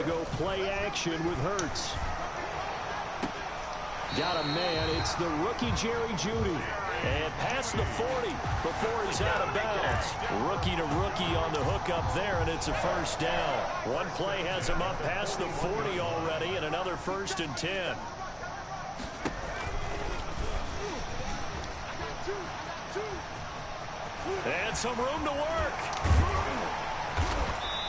go play action with Hurts. Got a man. It's the rookie Jerry Jeudy. And past the 40 before he's out of bounds. Rookie to rookie on the hookup there, and it's a first down. One play has him up past the 40 already, and another 1st and 10. And some room to work.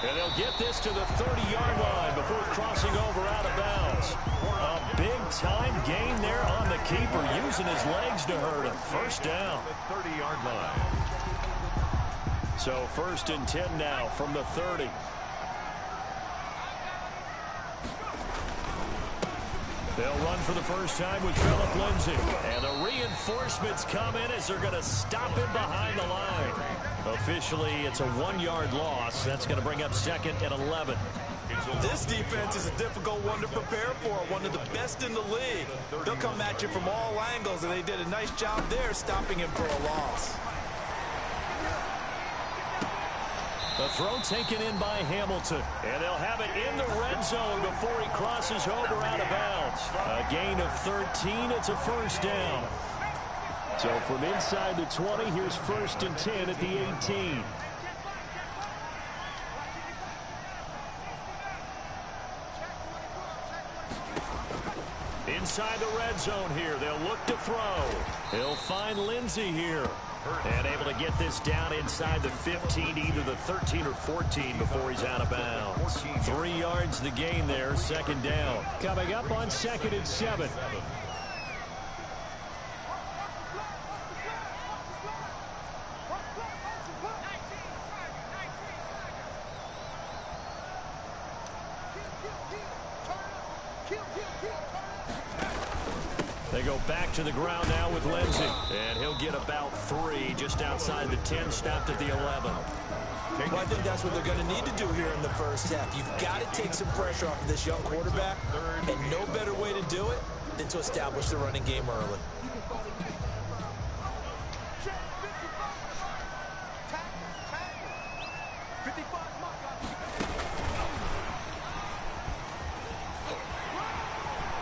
And they'll get this to the 30-yard line before crossing over out of bounds. A big-time gain there on the keeper, using his legs to hurt him. First down. 30-yard line. So 1st and 10 now from the 30. They'll run for the first time with Phillip Lindsay. And the reinforcements come in as they're going to stop him behind the line. Officially, it's a 1-yard loss. That's going to bring up 2nd and 11. This defense is a difficult one to prepare for, one of the best in the league. They'll come at you from all angles, and they did a nice job there stopping him for a loss. The throw taken in by Hamilton. And they'll have it in the red zone before he crosses over out of bounds. A gain of 13. It's a first down. So from inside the 20, here's 1st and 10 at the 18. Inside the red zone here. They'll look to throw. He'll find Lindsay here. And able to get this down inside the 15, either the 13 or 14 before he's out of bounds. 3 yards the gain there, 2nd down. Coming up on 2nd and 7. They go back to the ground now with Lindsay. And he'll get about 3 just outside the 10, stopped at the 11. Well, I think that's what they're going to need to do here in the first half. You've got to take some pressure off of this young quarterback, and no better way to do it than to establish the running game early.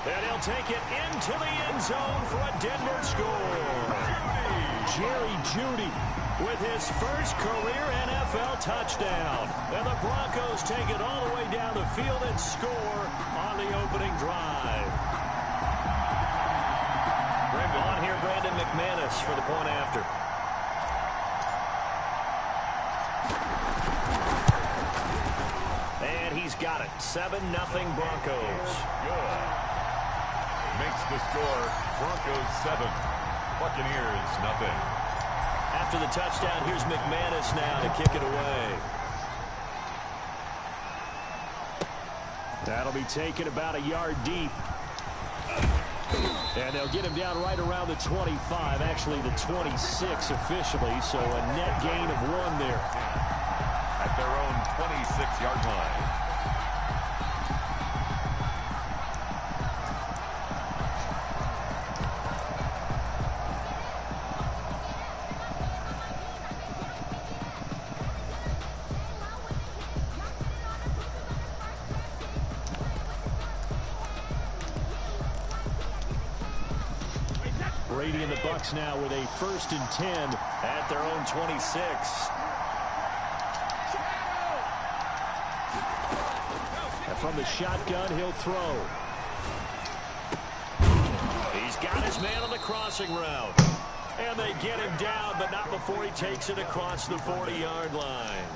And he'll take it into the end zone for a Denver score. Jerry Jeudy with his first career NFL touchdown. And the Broncos take it all the way down the field and score on the opening drive. On here, Brandon McManus for the point after. And he's got it. 7-0 Broncos. Good. Makes the score Broncos 7, Buccaneers 0. After the touchdown, here's McManus now to kick it away. That'll be taken about a yard deep. And they'll get him down right around the 25, actually the 26 officially, so a net gain of 1 there. At their own 26-yard line. Brady and the Bucs now with a 1st and 10 at their own 26. And from the shotgun, he'll throw. He's got his man on the crossing route. And they get him down, but not before he takes it across the 40-yard line.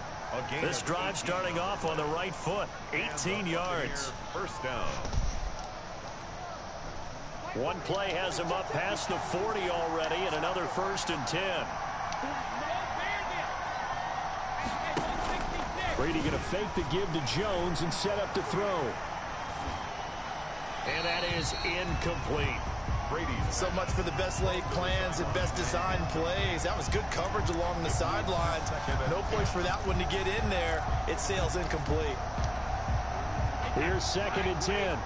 This drive starting off on the right foot, 18 yards. First down. One play has him up past the 40 already, and another 1st and 10. Brady going to fake the give to Jones and set up to throw. And that is incomplete. Brady. So much for the best laid plans and best designed plays. That was good coverage along the sidelines. No place for that one to get in there. It sails incomplete. Here's 2nd and 10.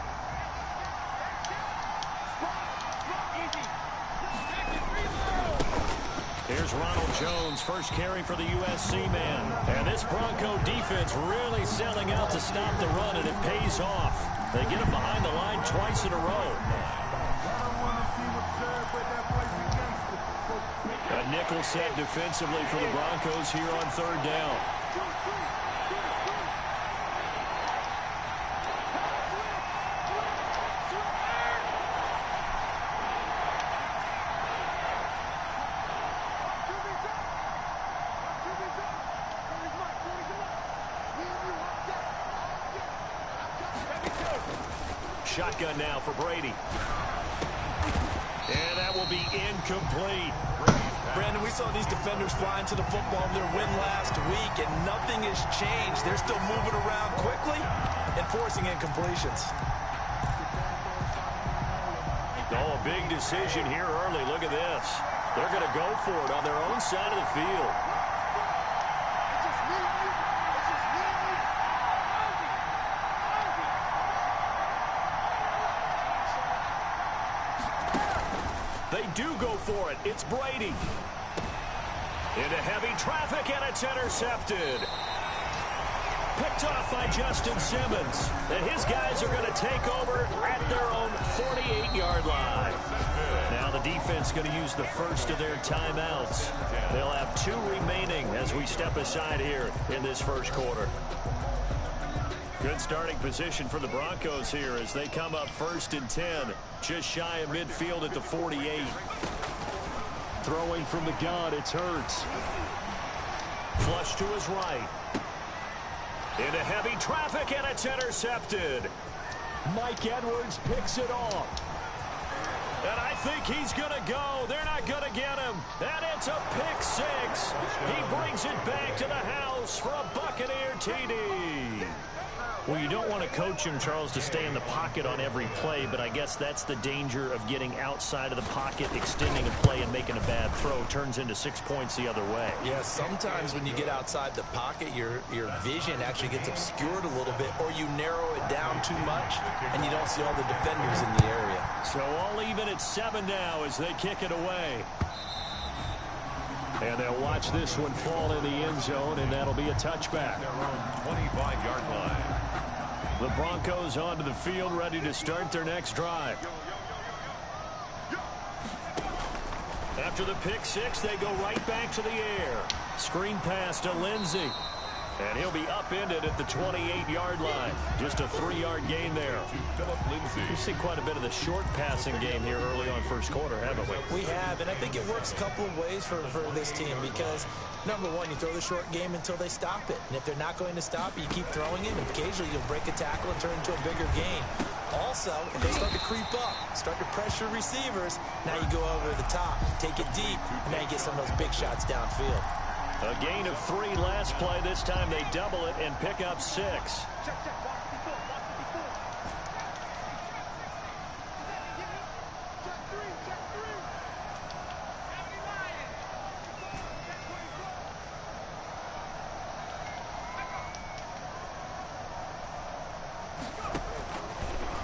Here's Ronald Jones, first carry for the USC man. And this Bronco defense really selling out to stop the run, and it pays off. They get him behind the line twice in a row. A nickel set defensively for the Broncos here on third down. Shotgun now for Brady. And that will be incomplete. Brandon, we saw these defenders flying to the football in their win last week, and nothing has changed. They're still moving around quickly and forcing incompletions. Oh, a big decision here early. Look at this. They're going to go for it on their own side of the field. They do go for it. It's Brady. Into heavy traffic, and it's intercepted. Picked off by Justin Simmons. And his guys are going to take over at their own 48-yard line. Now the defense going to use the first of their timeouts. They'll have 2 remaining as we step aside here in this first quarter. Good starting position for the Broncos here as they come up 1st and 10. Just shy of midfield at the 48. Throwing from the gun, it's Hurts. Flush to his right. Into heavy traffic, and it's intercepted. Mike Edwards picks it off. And I think he's going to go. They're not going to get him. And it's a pick 6. He brings it back to the house for a Buccaneer TD. Well, you don't want to coach him, Charles, to stay in the pocket on every play, but I guess that's the danger of getting outside of the pocket, extending a play, and making a bad throw. Turns into 6 points the other way. Yeah, sometimes when you get outside the pocket, your vision actually gets obscured a little bit, or you narrow it down too much, and you don't see all the defenders in the area. So all even at 7 now as they kick it away. And they'll watch this one fall in the end zone, and that'll be a touchback. Their own 25-yard line. The Broncos onto the field, ready to start their next drive. After the pick 6, they go right back to the air. Screen pass to Lindsey. And he'll be upended at the 28-yard line. Just a 3-yard gain there. Philip Lindsay. We've seen quite a bit of the short passing game here early on first quarter, haven't we? We have, and I think it works a couple of ways for this team because, number one, you throw the short game until they stop it. And if they're not going to stop it, you keep throwing it, and occasionally you'll break a tackle and turn into a bigger gain. Also, if they start to creep up, start to pressure receivers, now you go over the top, take it deep, and now you get some of those big shots downfield. A gain of 3 last play. This time they double it and pick up 6.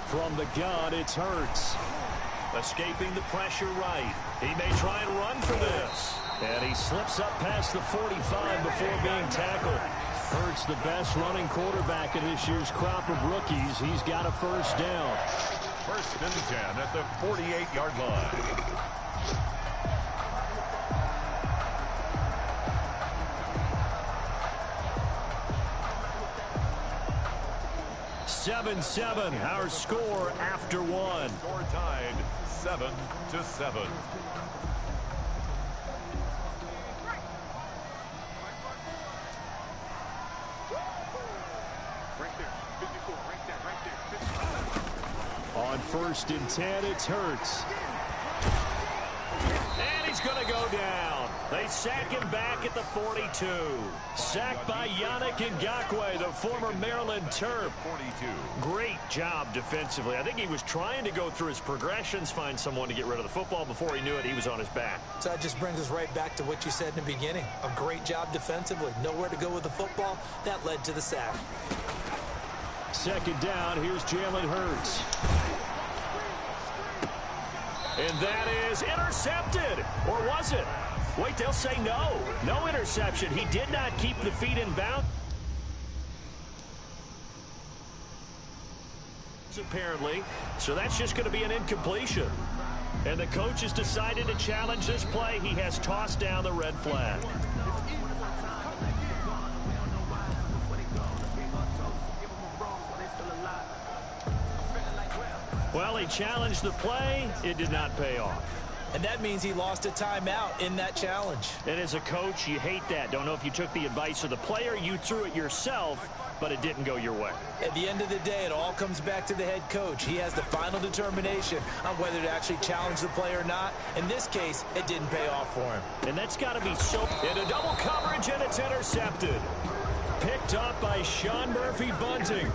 From the gun, it's Hurts. Escaping the pressure right. He may try and run for this. And he slips up past the 45 before being tackled. Hurts the best running quarterback in this year's crop of rookies. He's got a first down. 1st and 10 at the 48-yard line. 7-7, our score after 1. Score tied 7-7. On 1st and 10, it's Hurts. And he's going to go down. They sack him back at the 42. Sacked by Yannick Ngakoue, the former Maryland Terp. 42. Great job defensively. I think he was trying to go through his progressions, find someone to get rid of the football. Before he knew it, he was on his back. So that just brings us right back to what you said in the beginning. A great job defensively. Nowhere to go with the football. That led to the sack. 2nd down, here's Jalen Hurts. And that is intercepted. Or was it? Wait, they'll say no. No interception. He did not keep the feet in bounds. Apparently, so that's just going to be an incompletion. And the coach has decided to challenge this play. He has tossed down the red flag. Well, he challenged the play. It did not pay off. And that means he lost a timeout in that challenge. And as a coach, you hate that. Don't know if you took the advice of the player, you threw it yourself, but it didn't go your way. At the end of the day, it all comes back to the head coach. He has the final determination on whether to actually challenge the play or not. In this case, it didn't pay off for him. And that's got to be so... Into double coverage, and it's intercepted. Picked up by Sean Murphy-Bunting.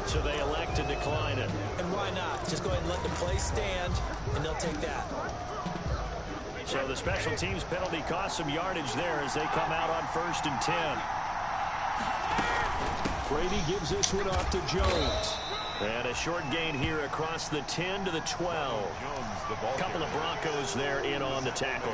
So they elect to decline it. And why not? Just go ahead and let the play stand, and they'll take that. So the special teams penalty cost some yardage there as they come out on 1st and 10. Brady gives this one off to Jones. And a short gain here across the 10 to the 12. A couple of Broncos there in on the tackle.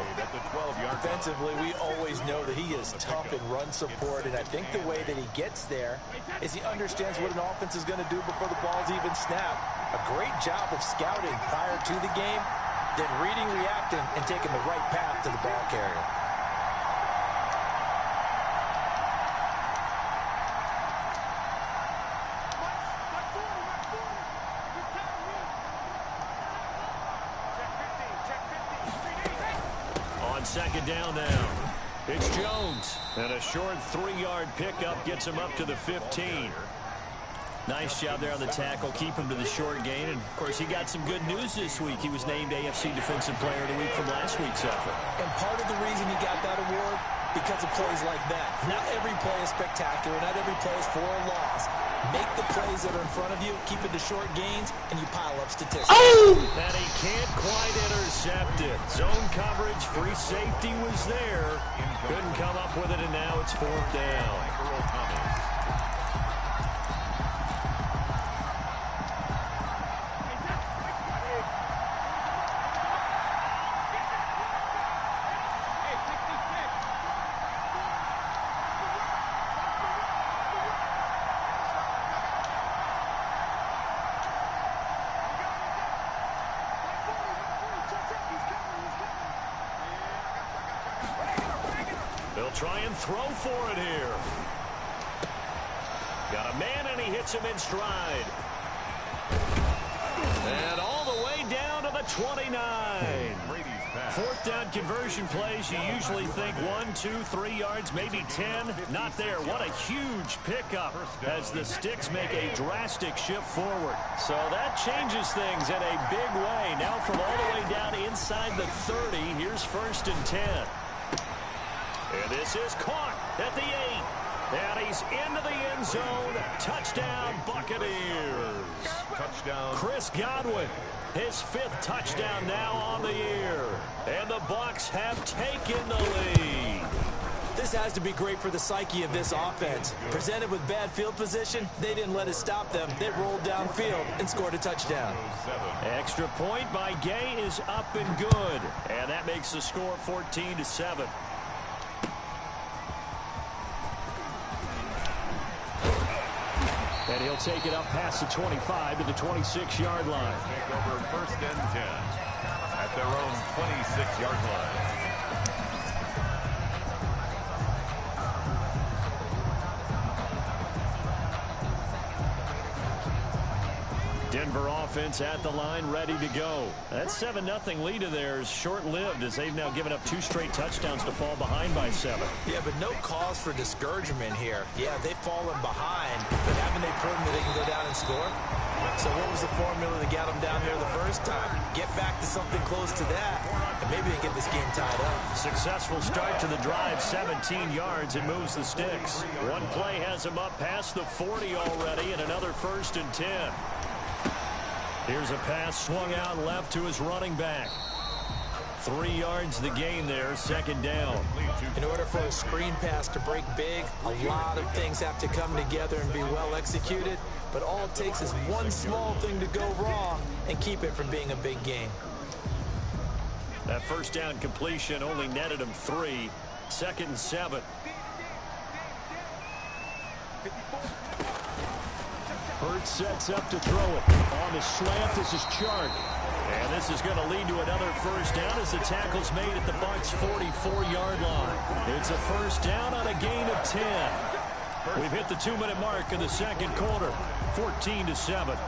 Defensively, we always know that he is tough in run support, and I think the way that he gets there is he understands what an offense is going to do before the ball's even snapped. A great job of scouting prior to the game, then reading, reacting, and taking the right path to the ball carrier. On 2nd down now, it's Jones. And a short 3-yard pickup gets him up to the 15. Nice job there on the tackle. Keep him to the short gain. And, of course, he got some good news this week. He was named AFC Defensive Player of the Week from last week's effort. And part of the reason he got that award, because of plays like that. Not every play is spectacular. Not every play is for a loss. Make the plays that are in front of you, keep it to short gains, and you pile up statistics. Oh! And he can't quite intercept it. Zone coverage, free safety was there. Couldn't come up with it, and now it's 4th down. They'll try and throw for it here. Got a man, and he hits him in stride. And all the way down to the 29. 4th down conversion plays, you usually think 1, 2, 3 yards, maybe 10. Not there. What a huge pickup as the Sticks make a drastic shift forward. So that changes things in a big way. Now from all the way down inside the 30, here's 1st and 10. And this is caught at the 8. And he's into the end zone. Touchdown, Buccaneers. Touchdown. Chris Godwin, his 5th touchdown now on the year. And the Bucs have taken the lead. This has to be great for the psyche of this offense. Presented with bad field position, they didn't let it stop them. They rolled downfield and scored a touchdown. Extra point by Gay is up and good. And that makes the score 14-7. And he'll take it up past the 25 to the 26-yard line. Take over 1st and 10 at their own 26-yard line. Denver offense at the line, ready to go. That 7-0 lead of theirs short-lived as they've now given up 2 straight touchdowns to fall behind by 7. Yeah, but no cause for discouragement here. Yeah, they've fallen behind, but haven't they proven that they can go down and score? So what was the formula that got them down there the first time? Get back to something close to that, and maybe they get this game tied up. Successful start to the drive, 17 yards, and moves the Sticks. One play has them up past the 40 already, and another 1st and 10. Here's a pass swung out left to his running back. 3 yards the gain there, 2nd down. In order for a screen pass to break big, a lot of things have to come together and be well executed. But all it takes is one small thing to go wrong and keep it from being a big game. That first down completion only netted him 3. 2nd and 7. Hurts sets up to throw it. On the slant, this is Chark. And this is going to lead to another first down as the tackle's made at the Bucs' 44-yard line. It's a first down on a gain of 10. We've hit the 2-minute mark in the second quarter. 14-7.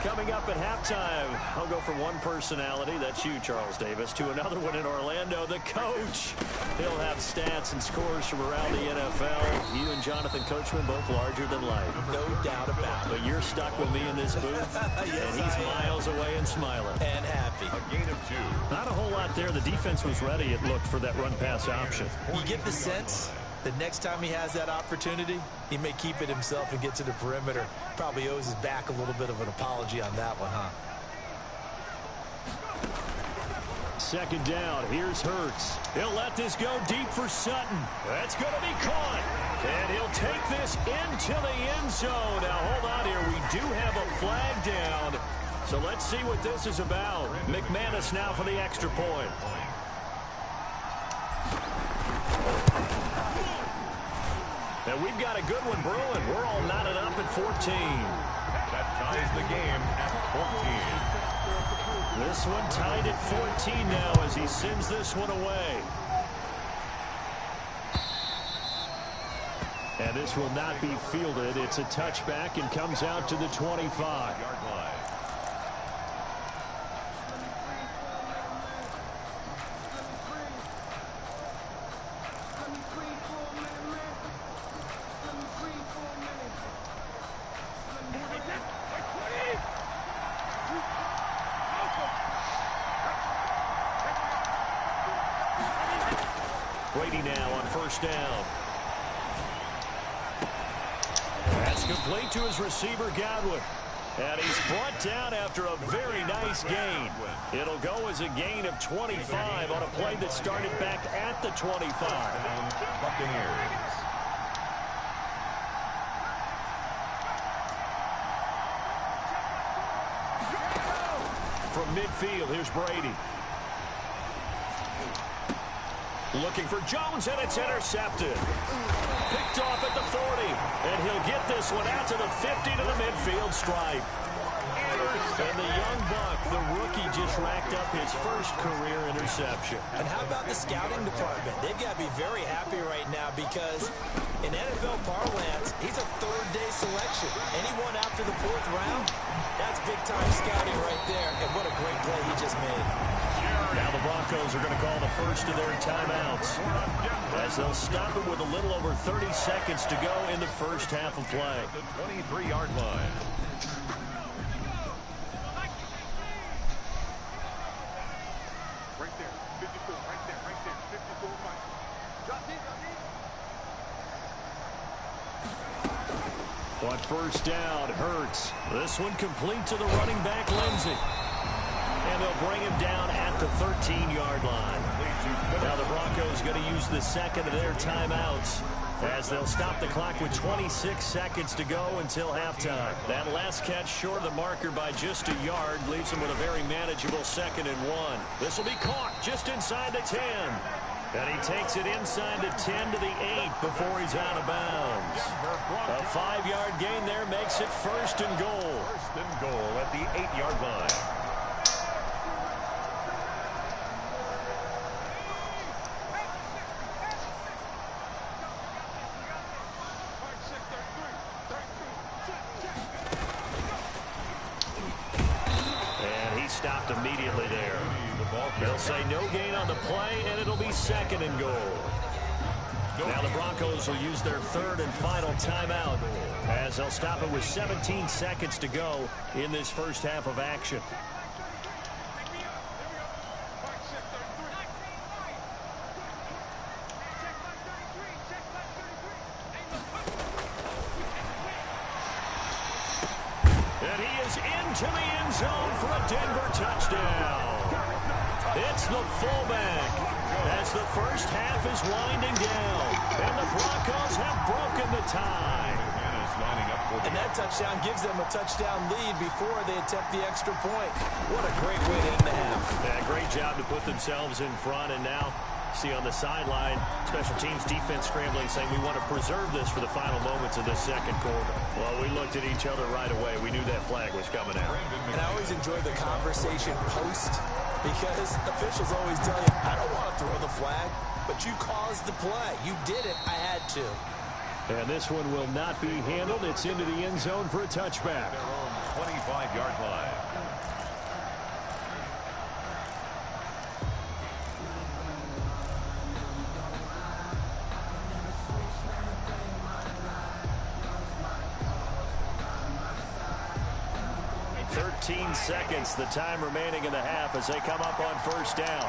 Coming up at halftime, I'll go from one personality, that's you, Charles Davis, to another one in Orlando, the coach. He'll have stats and scores from around the NFL. You and Jonathan Coachman both larger than life. No doubt about it. But you're stuck with me in this booth, yes, and he's miles away and smiling. And happy. A gain of 2. Not a whole lot there. The defense was ready, it looked, for that run-pass option. You get the sense the next time he has that opportunity, he may keep it himself and get to the perimeter. Probably owes his back a little bit of an apology on that one, huh? Second down. Here's Hurts. He'll let this go deep for Sutton. That's going to be caught. And he'll take this into the end zone. Now, hold on here. We do have a flag down. So let's see what this is about. McManus now for the extra point. And we've got a good one brewing. We're all knotted up at 14. That ties the game at 14. This one tied at 14 now as he sends this one away. And this will not be fielded. It's a touchback and comes out to the 25. Brady now on first down. That's complete to his receiver, Godwin. And he's brought down after a very nice gain. It'll go as a gain of 25 on a play that started back at the 25. Buccaneers. From midfield, here's Brady. Looking for Jones, and it's intercepted. Picked off at the 40, and he'll get this one out to the 50 to the midfield stripe. And the young buck, the rookie, just racked up his first career interception. And how about the scouting department? They've got to be very happy right now because in NFL parlance, he's a third-day selection. Anyone after the 4th round, that's big-time scouting right there. And what a great play he just made. Now the Broncos are going to call the first of their timeouts as they'll stop it with a little over 30 seconds to go in the first half of play. The 23-yard line. Right there. 54, right there, 54, On first down, Hurts. This one complete to the running back, Lindsey. And they'll bring him down at the 13-yard line. Now the Broncos going to use the second of their timeouts as they'll stop the clock with 26 seconds to go until halftime. That last catch short of the marker by just a yard leaves him with a very manageable 2nd and 1. This will be caught just inside the 10. And he takes it inside the 10 to the 8 before he's out of bounds. A 5-yard gain there makes it 1st and goal. 1st and goal at the 8-yard line. Stopped immediately there. They'll say no gain on the play, and it'll be 2nd and goal. Now the Broncos will use their 3rd and final timeout as they'll stop it with 17 seconds to go in this first half of action. And he is into the end zone for a Denver touchdown. It's the fullback as the first half is winding down. And the Broncos have broken the tie. And that touchdown gives them a touchdown lead before they attempt the extra point. What a great way to end the half. Yeah, great job job to put themselves in front, and now see on the sideline, special teams defense scrambling, saying we want to preserve this for the final moments of this second quarter. Well, we looked at each other right away. We knew that flag was coming out. And I always enjoy the conversation post, because officials always tell you, I don't want to throw the flag, but you caused the play. You did it. I had to. And this one will not be handled. It's into the end zone for a touchback. Their own 25-yard line. Seconds, the time remaining in the half as they come up on first down.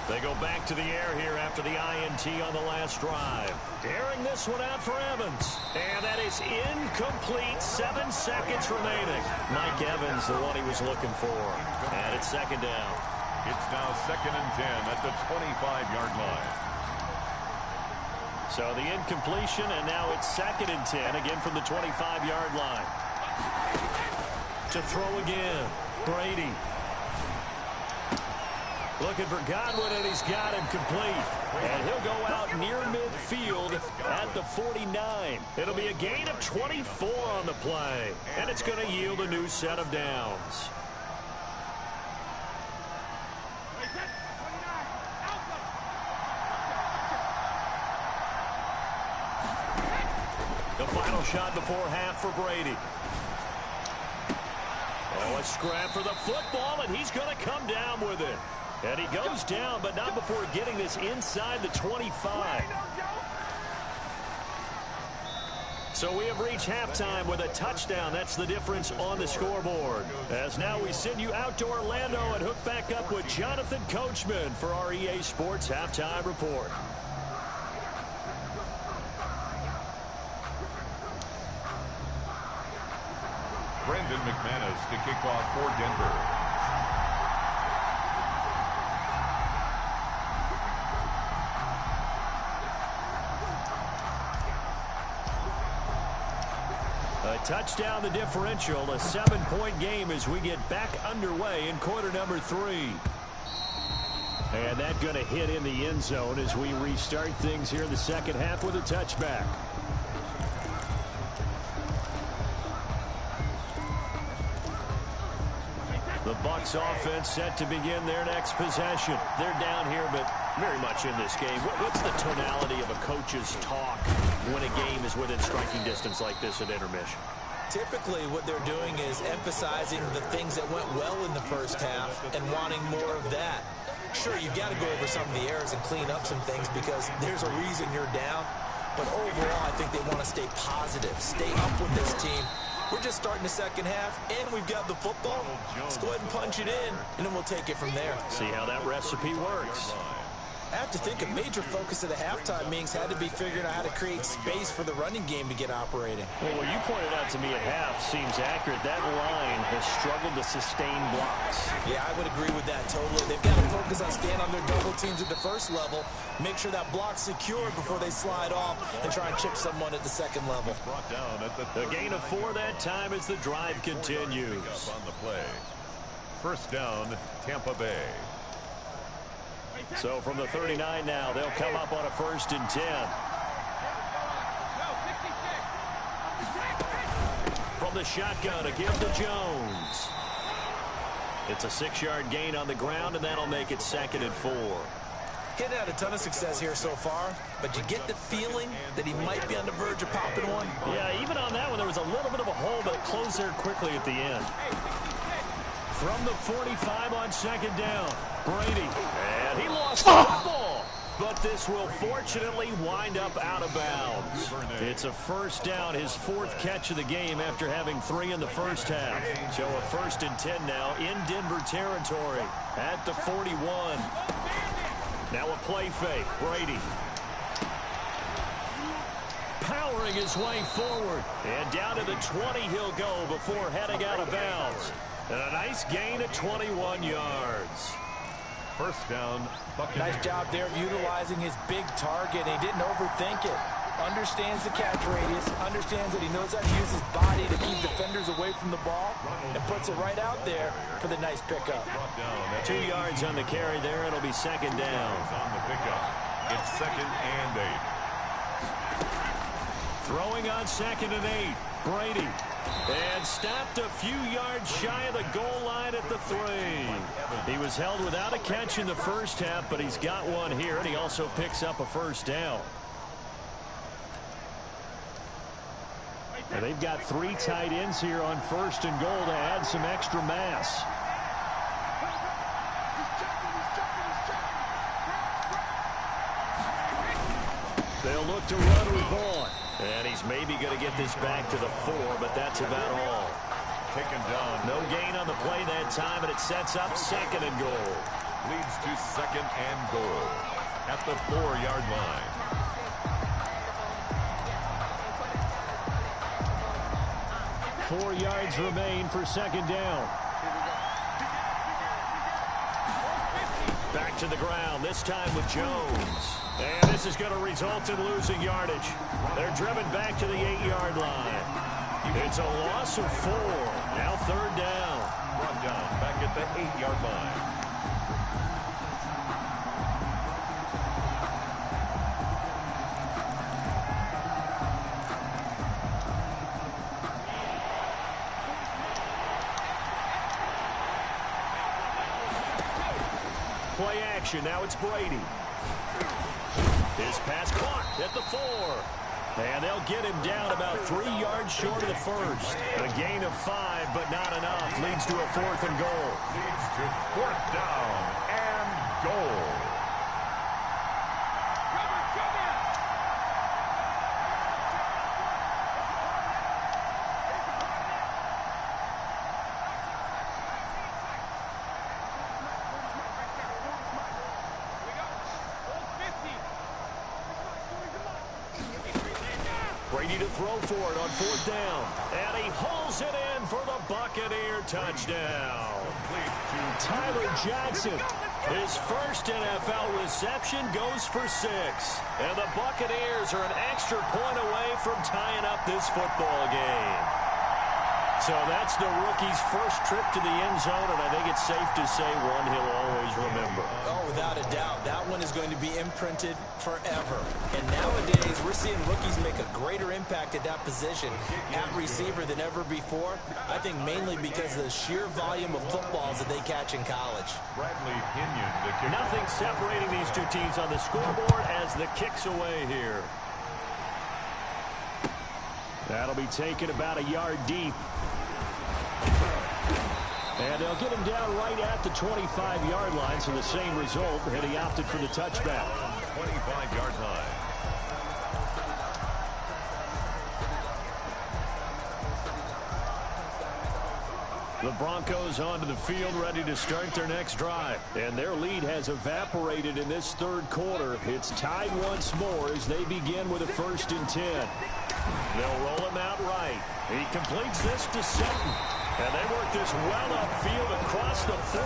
They go back to the air here after the INT on the last drive. Airing this one out for Evans. And that is incomplete. 7 seconds remaining. Mike Evans, the one he was looking for. And it's second down. It's now 2nd and 10 at the 25-yard line. So the incompletion, and now it's 2nd and 10, again from the 25-yard line. To throw again, Brady. Looking for Godwin, and he's got him complete. And he'll go out near midfield at the 49. It'll be a gain of 24 on the play, and it's going to yield a new set of downs. The final shot before half for Brady. Oh, a scrap for the football, and he's going to come down with it. And he goes down, but not before getting this inside the 25. So we have reached halftime with a touchdown. That's the difference on the scoreboard. As now we send you out to Orlando and hook back up with Jonathan Coachman for our EA Sports Halftime Report. Brendan McManus to kick off for Denver. A touchdown, the differential, a 7-point game as we get back underway in quarter number 3. And that going to hit in the end zone as we restart things here in the second half with a touchback. The Bucs offense set to begin their next possession. They're down here, but very much in this game. What's the tonality of a coach's talk when a game is within striking distance like this at intermission? Typically, what they're doing is emphasizing the things that went well in the first half and wanting more of that. Sure, you've got to go over some of the errors and clean up some things because there's a reason you're down. But overall, I think they want to stay positive, stay up with this team. We're just starting the second half, and we've got the football. Let's go ahead and punch it in, and then we'll take it from there. See how that recipe works. I have to think a major focus of the halftime meetings had to be figuring out how to create space for the running game to get operating. Well, what you pointed out to me at half seems accurate. That line has struggled to sustain blocks. Yeah, I would agree with that totally. They've got to focus on staying on their double teams at the first level, make sure that block's secure before they slide off and try and chip someone at the second level. Brought down at the gain of 4 that time as the drive continues. On the play. First down, Tampa Bay. So from the 39 now, they'll come up on a 1st and 10. From the shotgun to give to Jones. It's a 6-yard gain on the ground, and that'll make it 2nd and 4. He's had a ton of success here so far, but you get the feeling that he might be on the verge of popping one. Yeah, even on that one, there was a little bit of a hole, but it closed there quickly at the end. From the 45 on 2nd down, Brady. And he lost the football. But this will fortunately wind up out of bounds. It's a 1st down, his 4th catch of the game after having 3 in the first half. So a 1st and 10 now in Denver territory at the 41. Now a play fake, Brady. Powering his way forward. And down to the 20 he'll go before heading out of bounds. And a nice gain of 21 yards. First down, Buccaneers. Nice job there of utilizing his big target. He didn't overthink it. Understands the catch radius, understands that he knows how to use his body to keep defenders away from the ball, and puts it right out there for the nice pickup. 2 yards on the carry there. It'll be second down. On the pickup. It's second and 8. Throwing on second and 8. Brady. And stopped a few yards shy of the goal line at the 3. He was held without a catch in the first half, but he's got one here, and he also picks up a first down. And they've got 3 tight ends here on first and goal to add some extra mass. They'll look to run with Vaughn. And he's maybe going to get this back to the 4, but that's about all. Taken down. No gain on the play that time, and it sets up second and goal. Leads to second and goal at the 4-yard line. Four yards remain for second down. Back to the ground, this time with Jones. And this is going to result in losing yardage. They're driven back to the 8-yard line. It's a loss of 4. Now third down. Run down back at the 8-yard line. Play action. Now it's Brady. His pass caught at the 4. And they'll get him down about 3 yards short of the first. A gain of 5, but not enough. Leads to a 4th and goal. Leads to 4th down and goal. Brady to throw for it on 4th down. And he hauls it in for the Buccaneer touchdown. Tyler Johnson, his first NFL reception, goes for 6. And the Buccaneers are an extra point away from tying up this football game. So that's the rookie's first trip to the end zone, and I think it's safe to say one he'll always remember. Oh, without a doubt. That one is going to be imprinted forever. And nowadays, we're seeing rookies make a greater impact at that position at receiver than ever before. I think mainly because of the sheer volume of footballs that they catch in college. Bradley Pinion, the kicker. Nothing separating these two teams on the scoreboard as the kick's away here. That'll be taken about a yard deep. And they'll get him down right at the 25-yard line, so the same result, and he opted for the touchback. 25-yard line. The Broncos onto the field, ready to start their next drive. And their lead has evaporated in this third quarter. It's tied once more as they begin with a 1st and 10. They'll roll him out right. He completes this to Sutton. And they work this well upfield across the 45.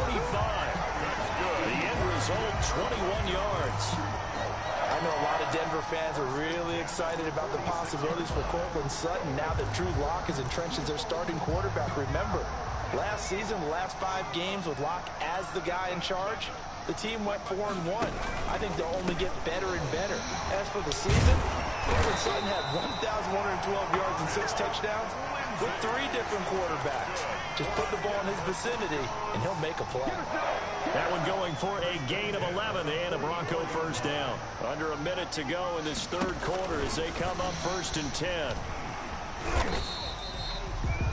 The end result, 21 yards. I know a lot of Denver fans are really excited about the possibilities for Courtland Sutton now that Drew Lock is entrenched as their starting quarterback. Remember, last season, the last 5 games with Lock as the guy in charge, the team went 4-1. I think they'll only get better and better. As for the season, Courtland Sutton had 1,112 yards and 6 touchdowns with 3 different quarterbacks. Just put the ball in his vicinity, and he'll make a play. That one going for a gain of 11 and a Bronco first down. Under a minute to go in this third quarter as they come up 1st and 10.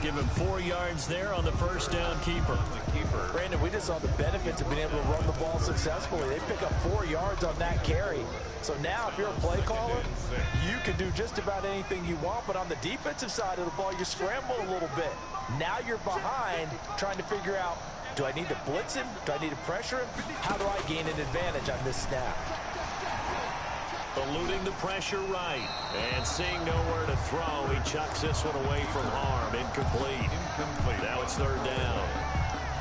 Give him 4 yards there on the first down keeper. Brandon, we just saw the benefits of being able to run the ball successfully. They pick up 4 yards on that carry. So now if you're a play caller, you can do just about anything you want. But on the defensive side of the ball, you scramble a little bit. Now you're behind trying to figure out, do I need to blitz him? Do I need to pressure him? How do I gain an advantage on this snap? Eluding the pressure right. And seeing nowhere to throw, he chucks this one away from harm. Incomplete. Now it's third down.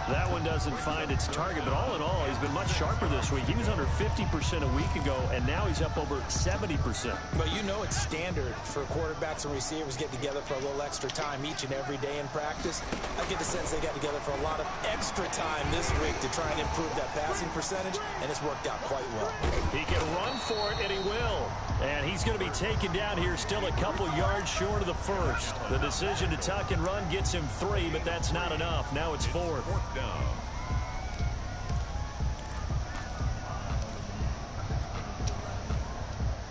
That one doesn't find its target, but all in all, he's been much sharper this week. He was under 50% a week ago, and now he's up over 70%. But you know it's standard for quarterbacks and receivers get together for a little extra time each and every day in practice. I get the sense they got together for a lot of extra time this week to try and improve that passing percentage, and it's worked out quite well. He can run for it, and he will. And he's going to be taken down here still a couple yards short of the first. The decision to tuck and run gets him 3, but that's not enough. Now it's 4th.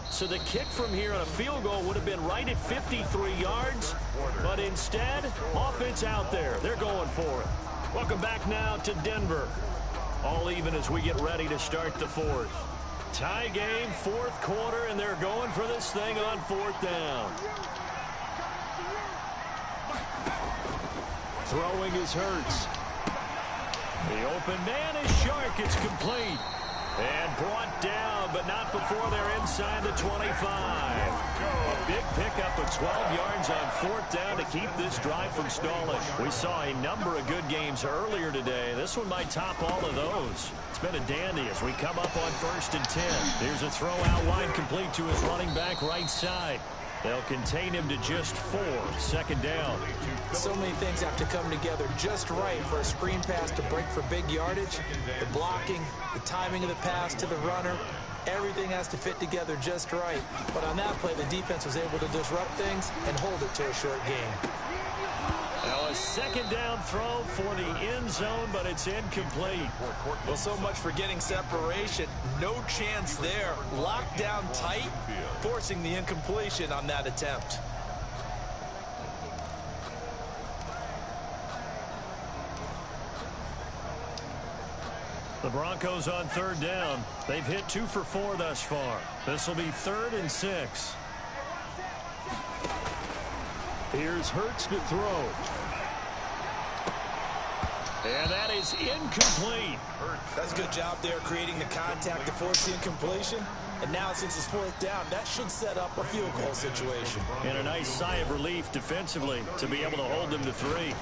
So the kick from here on a field goal would have been right at 53 yards, but instead, offense out there. They're going for it. Welcome back now to Denver. All even as we get ready to start the 4th. Tie game, 4th quarter, and they're going for this thing on 4th down. Throwing is Hurts. The open man is Shark. It's complete. And brought down, but not before they're inside the 25. A big pickup of 12 yards on 4th down to keep this drive from stalling. We saw a number of good games earlier today. This one might top all of those. It's been a dandy as we come up on 1st and 10. Here's a throw out wide complete to his running back right side. They'll contain him to just 4. 2nd down. So many things have to come together just right for a screen pass to break for big yardage. The blocking, the timing of the pass to the runner, everything has to fit together just right. But on that play, the defense was able to disrupt things and hold it to a short game. Now a 2nd down throw for the end zone, but it's incomplete. Well, so much for getting separation. No chance there. Locked down tight, forcing the incompletion on that attempt. The Broncos on 3rd down. They've hit 2 for 4 thus far. This will be 3rd and 6. Here's Hurts to throw. And that is incomplete. That's a good job there creating the contact to force the incompletion. And now since it's 4th down, that should set up a field goal situation. And a nice sigh of relief defensively to be able to hold them to 3.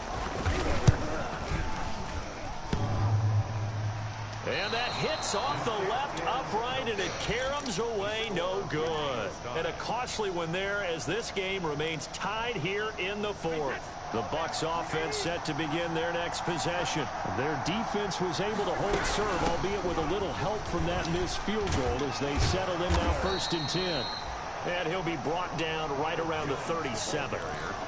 And that hits off the left upright, and it caroms away no good. And a costly one there as this game remains tied here in the 4th. The Bucs offense set to begin their next possession. Their defense was able to hold serve, albeit with a little help from that missed field goal as they settle in now 1st and 10. And he'll be brought down right around the 37.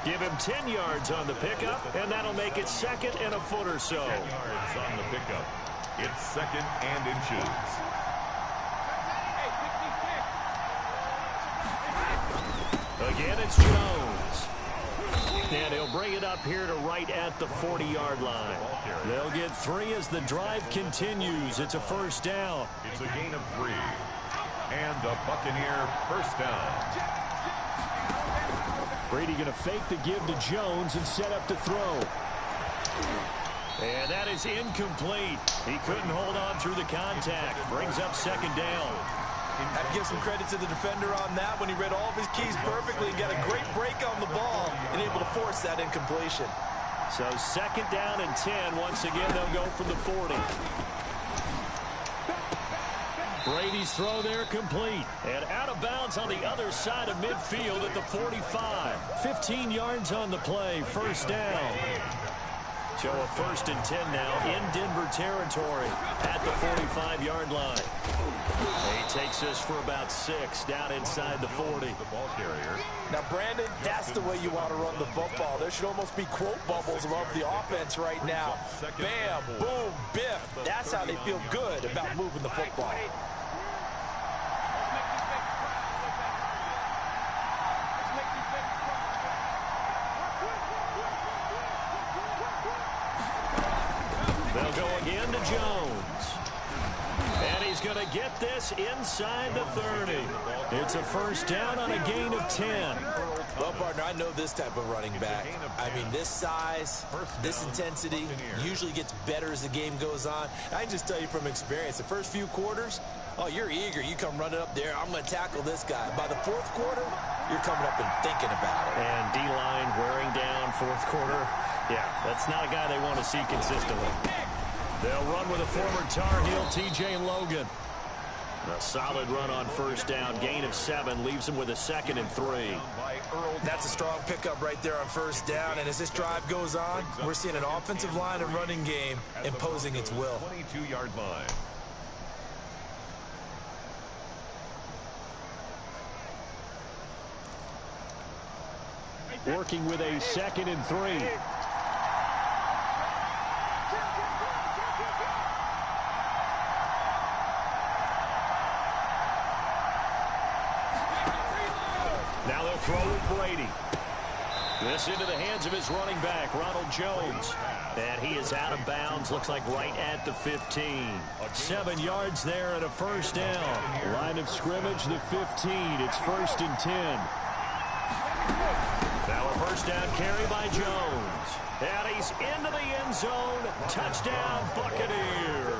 Give him 10 yards on the pickup, and that'll make it 2nd and a foot or so. 10 yards on the pickup. It's 2nd and inches. Again, it's Jones. And he'll bring it up here to right at the 40-yard line. They'll get 3 as the drive continues. It's a 1st down. It's a gain of 3. And the Buccaneer 1st down. Brady going to fake the give to Jones and set up to throw. And that is incomplete. He couldn't hold on through the contact. Brings up 2nd down. I have to give some credit to the defender on that when he read all of his keys perfectly and got a great break on the ball and able to force that incompletion. So 2nd down and 10. Once again, they'll go from the 40. Brady's throw there complete. And out of bounds on the other side of midfield at the 45. 15 yards on the play. 1st down. So a 1st and 10 now in Denver territory at the 45-yard line. He takes us for about 6 down inside the 40. The ball carrier. Now, Brandon, that's the way you want to run the football. There should almost be quote bubbles above the offense right now. Bam, boom, biff. That's how they feel good about moving the football. They'll go again to Jones. And he's going to get this inside the 30. It's a 1st down on a gain of 10. Well, partner, I know this type of running back. I mean, this size, this intensity usually gets better as the game goes on. I can just tell you from experience, the first few quarters, oh, you're eager. You come running up there, I'm going to tackle this guy. By the 4th quarter, you're coming up and thinking about it. And D-line wearing down 4th quarter. Yeah, that's not a guy they want to see consistently. They'll run with a former Tar Heel, T.J. Logan. A solid run on first down. Gain of 7 leaves him with a 2nd and 3. That's a strong pickup right there on first down. And as this drive goes on, we're seeing an offensive line and running game imposing its will. 22-yard line. Working with a 2nd and 3. Now they'll throw with Brady. This into the hands of his running back, Ronald Jones. And he is out of bounds, looks like right at the 15. 7 yards there and a first down. Line of scrimmage, the 15. It's 1st and 10. Now a first down carry by Jones. And he's into the end zone. Touchdown, Buccaneers.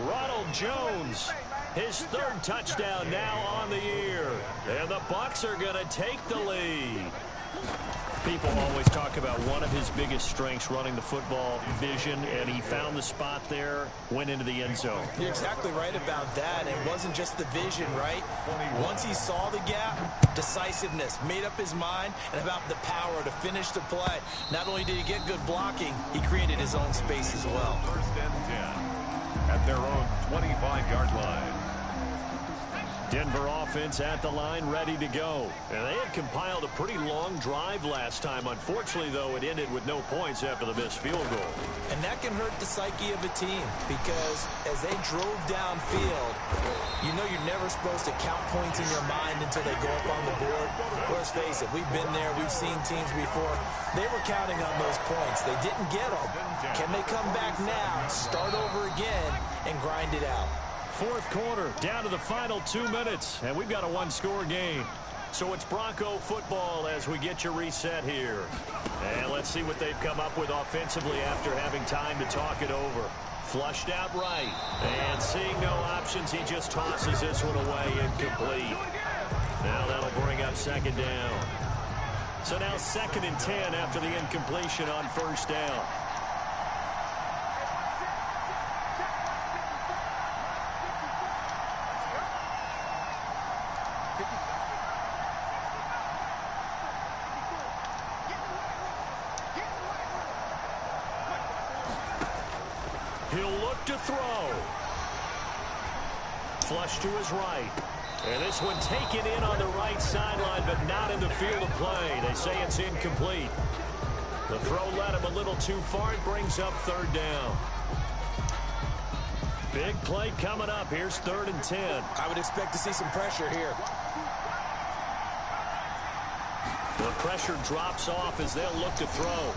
Ronald Jones, his 3rd touchdown now on the year. And the Bucs are going to take the lead. People always talk about one of his biggest strengths, running the football, vision, and he found the spot there, went into the end zone. You're exactly right about that. It wasn't just the vision, right? Once he saw the gap, decisiveness, made up his mind, and about the power to finish the play. Not only did he get good blocking, he created his own space as well. 1st and 10 at their own 25-yard line. Denver offense at the line, ready to go. And they had compiled a pretty long drive last time. Unfortunately, though, it ended with no points after the missed field goal. And that can hurt the psyche of a team because as they drove downfield, you know you're never supposed to count points in your mind until they go up on the board. Let's face it, we've been there, we've seen teams before. They were counting on those points. They didn't get them. Can they come back now, start over again, and grind it out? 4th quarter, down to the final 2 minutes, and we've got a 1-score game. So it's Bronco football as we get your reset here. And let's see what they've come up with offensively after having time to talk it over. Flushed out right, and seeing no options, he just tosses this one away, incomplete. Now that'll bring up 2nd down. So now 2nd and 10 after the incompletion on first down. He'll look to throw. Flush to his right. And this one taken in on the right sideline, but not in the field of play. They say it's incomplete. The throw led him a little too far. It brings up 3rd down. Big play coming up. Here's 3rd and 10. I would expect to see some pressure here. The pressure drops off as they'll look to throw.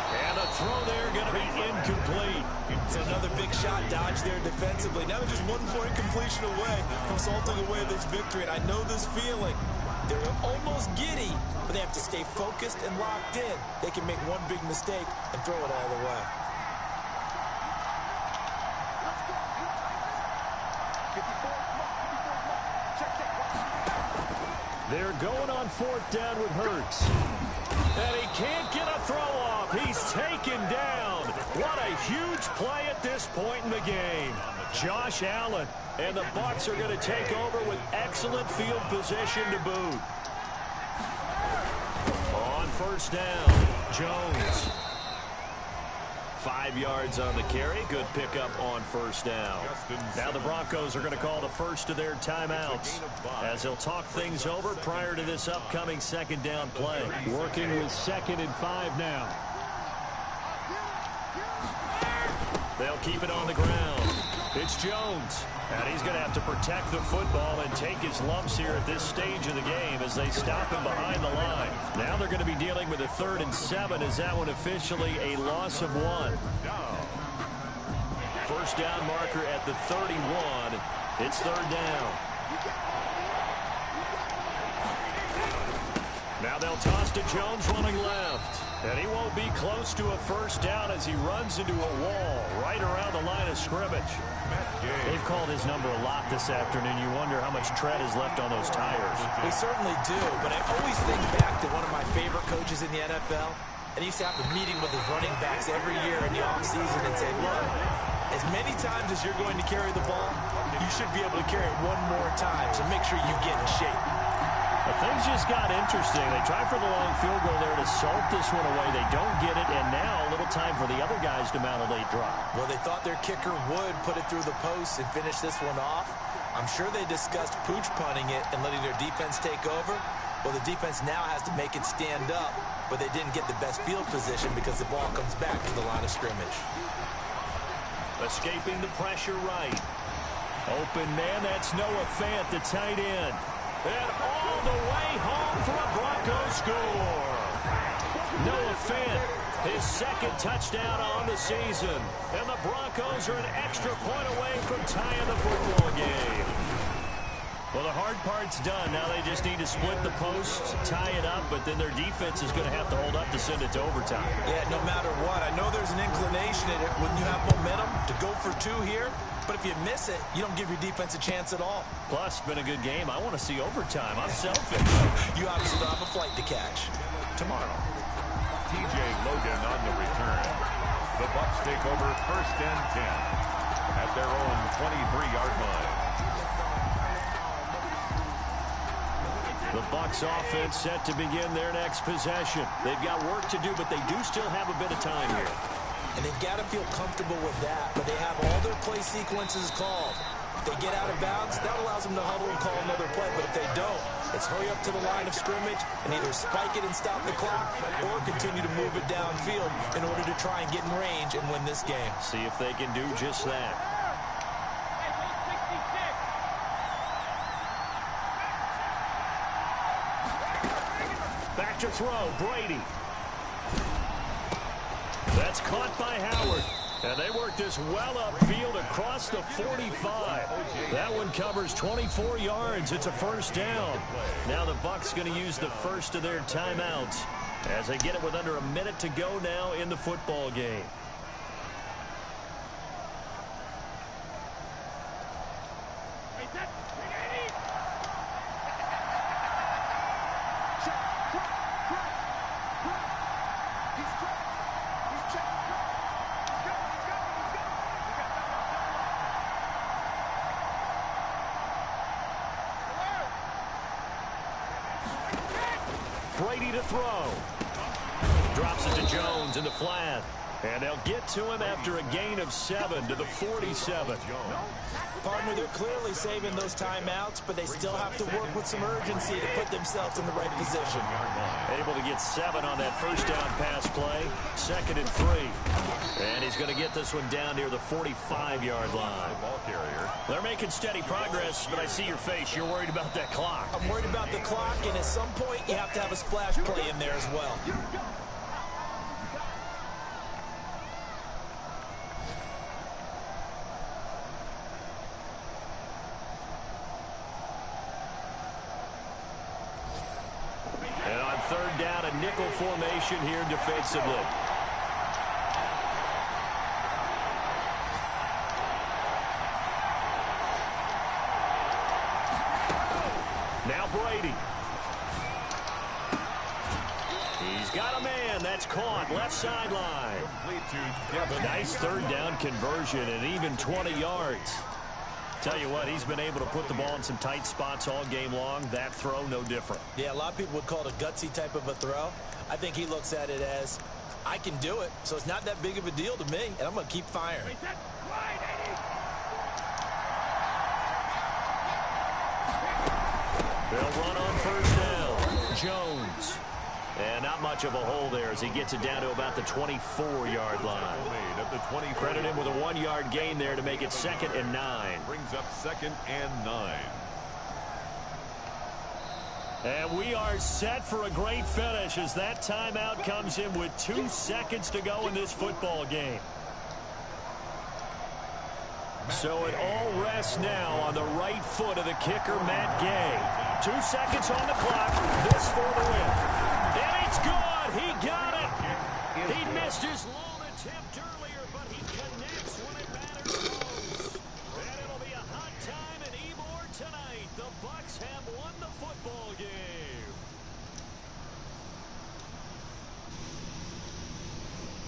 And a throw there going to be incomplete. It's another big shot dodge there defensively. Now they're just 1 point completion away from salting away this victory. And I know this feeling. They're almost giddy, but they have to stay focused and locked in. They can make one big mistake and throw it all away. They're going on 4th down with Hurts. And he can't get a throw off. He's taken down. What a huge play at this point in the game. Josh Allen. And the Bucs are going to take over with excellent field position to boot. On first down, Jones. 5 yards on the carry. Good pickup on first down. Now the Broncos are going to call the first of their timeouts as they'll talk things over prior to this upcoming 2nd down play. Working with 2nd and 5 now. They'll keep it on the ground. It's Jones. And he's going to have to protect the football and take his lumps here at this stage of the game as they stop him behind the line. Now they're going to be dealing with a 3rd and 7. Is that one officially a loss of 1? First down marker at the 31. It's 3rd down. Now they'll toss to Jones running left. And he won't be close to a first down as he runs into a wall right around the line of scrimmage. They've called his number a lot this afternoon. You wonder how much tread is left on those tires. They certainly do, but I always think back to one of my favorite coaches in the NFL, And he used to have a meeting with his running backs every year in the offseason and say, look, as many times as you're going to carry the ball, you should be able to carry it one more time, so make sure you get in shape. Well, things just got interesting. They tried for the long field goal there to salt this one away. They don't get it, and now a little time for the other guys to mount a late drive. Well, they thought their kicker would put it through the post and finish this one off. I'm sure they discussed pooch punting it and letting their defense take over. Well, the defense now has to make it stand up, but they didn't get the best field position because the ball comes back to the line of scrimmage. Escaping the pressure right. Open man, that's Noah Fant, the tight end. And all the way home for a Broncos score. Noah Fant, his second touchdown on the season. And the Broncos are an extra point away from tying the football game. Well, the hard part's done. Now they just need to split the post, tie it up, but then their defense is going to have to hold up to send it to overtime. Yeah, no matter what. I know there's an inclination in it when you have momentum to go for two here, but if you miss it, you don't give your defense a chance at all. Plus, it's been a good game. I want to see overtime. I'm selfish. You obviously don't have a flight to catch. Tomorrow. TJ Logan on the return. The Bucs take over 1st and 10 at their own 23-yard line. The Bucs offense set to begin their next possession. They've got work to do, but they do still have a bit of time here. And they've got to feel comfortable with that, but they have all their play sequences called. If they get out of bounds, that allows them to huddle and call another play, but if they don't, it's hurry up to the line of scrimmage and either spike it and stop the clock or continue to move it downfield in order to try and get in range and win this game. See if they can do just that. Back to throw, Brady. That's caught by Howard. And they work this well upfield across the 45. That one covers 24 yards. It's a first down. Now the Bucs going to use the first of their timeouts as they get it with under a minute to go now in the football game. Brady to throw. Drops it to Jones in the flat. And they'll get to him after a gain of 7 to the 47. Partner, they're clearly saving those timeouts, but they still have to work with some urgency to put themselves in the right position. Able to get 7 on that first down pass play. 2nd and 3. And he's going to get this one down near the 45-yard line. Ball carrier. They're making steady progress, but I see your face. You're worried about that clock. I'm worried about the clock, and at some point, you have to have a splash play in there as well. And on 3rd down, a nickel formation here defensively. Now Brady. He's got a man. That's caught. Left sideline. Nice 3rd down conversion and even 20 yards. Tell you what, he's been able to put the ball in some tight spots all game long. That throw, no different. Yeah, a lot of people would call it a gutsy type of a throw. I think he looks at it as, I can do it, so it's not that big of a deal to me, and I'm going to keep firing. They'll run on 1st down. Jones. And not much of a hole there as he gets it down to about the 24-yard line. Credit him with a 1-yard gain there to make it 2nd and 9. Brings up 2nd and 9. And we are set for a great finish as that timeout comes in with 2 seconds to go in this football game. So it all rests now on the right foot of the kicker, Matt Gay. 2 seconds on the clock. This for the win. And it's good. He got it. He missed his long attempt earlier,